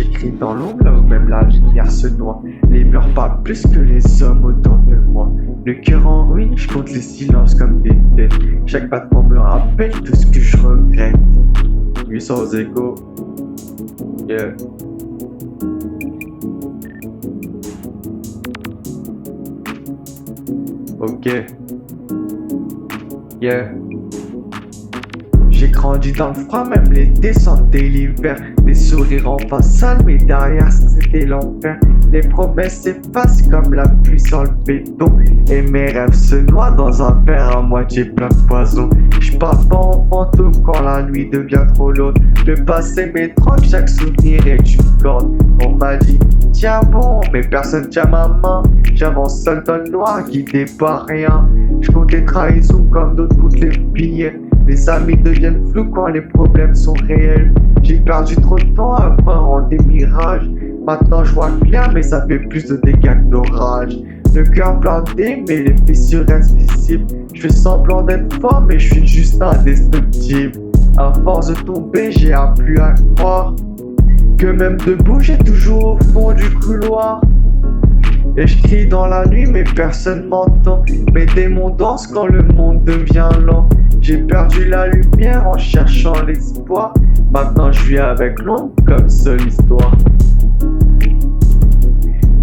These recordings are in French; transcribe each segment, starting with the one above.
J'écris dans l'ombre là où même la lumière se noie. Les murs parlent plus que les hommes autour de moi. Le cœur en ruine, je compte les silences comme des têtes. Chaque battement me rappelle tout ce que je regrette. 800 égaux, yeah. Ok, yeah. J'ai grandi dans le froid, même les descentes et l'hiver. Des sourires en façade, mais derrière c'était l'enfer. Les promesses s'effacent comme la pluie sur le béton. Et mes rêves se noient dans un verre à moitié plein de poison. J'pars pas en fantôme quand la nuit devient trop lourde. Le passé m'étrangle, chaque souvenir est une corde. On m'a dit, tiens bon, mais personne tient ma main. J'avance seul dans le noir, guidé par rien. J'compte les trahisons comme d'autres comptent les billets. Les amis deviennent flous quand les problèmes sont réels. J'ai perdu trop de temps à croire en des mirages. Maintenant je vois clair mais ça fait plus de dégâts que d'orage. Le cœur blindé mais les fissures restent visibles. Je fais semblant d'être fort mais je suis juste indestructible. À force de tomber j'ai appris à croire que même debout j'ai toujours au fond du couloir. Et je crie dans la nuit mais personne m'entend. Mes démons dansent quand le monde devient lent. J'ai perdu la lumière en cherchant l'espoir. Maintenant je vis avec l'ombre comme seule histoire.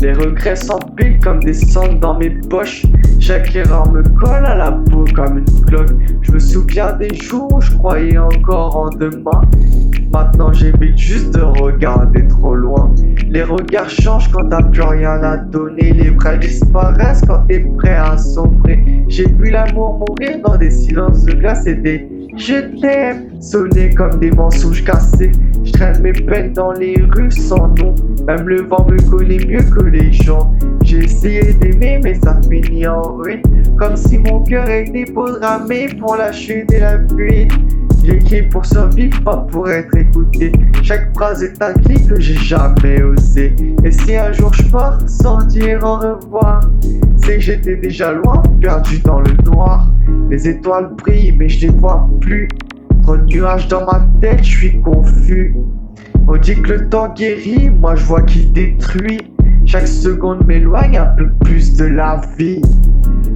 Les regrets s'empilent comme des cendres dans mes poches. Chaque erreur me colle à la peau comme une cloque. Je me souviens des jours où je croyais encore en demain. Maintenant j'évite juste de regarder trop loin. Les regards changent quand t'as plus rien à donner. Les vrais disparaissent quand t'es prêt à sombrer. J'ai vu l'amour mourir dans des silences de glace et des je t'aime sonner comme des mensonges cassés. Je traîne mes peines dans les rues sans nom. Même le vent me connaît mieux que les gens. J'ai essayé d'aimer mais ça finit en ruine. Comme si mon cœur était programmé pour la chute et la fuite. J'écris pour survivre, pas pour être écouté. Chaque phrase est un cri que j'ai jamais osé. Et si un jour je pars sans dire au revoir, c'est que j'étais déjà loin, perdu dans le noir. Les étoiles brillent mais je les vois plus. Trop de nuages dans ma tête, je suis confus. On dit que le temps guérit, moi je vois qu'il détruit. Chaque seconde m'éloigne un peu plus de la vie.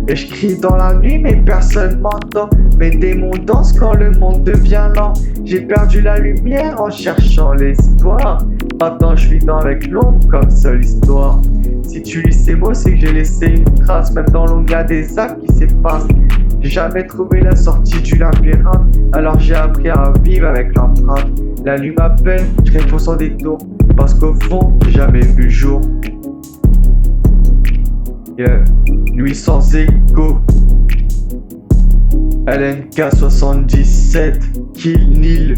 Et je crie dans la nuit mais personne m'entend. Mes démons dansent quand le monde devient lent. J'ai perdu la lumière en cherchant l'espoir. Maintenant je vis avec l'ombre comme seule histoire. Si tu lis ces mots c'est que j'ai laissé une trace. Même dans l'ombre y'a des âmes qui s'effacent. J'ai jamais trouvé la sortie du labyrinthe. Alors j'ai appris à vivre avec l'empreinte. La nuit m'appelle, je réponds sans détour. Parce qu'au fond j'ai jamais vu le jour. Yeah. Nuit sans écho. LNK 77 Kill Nil.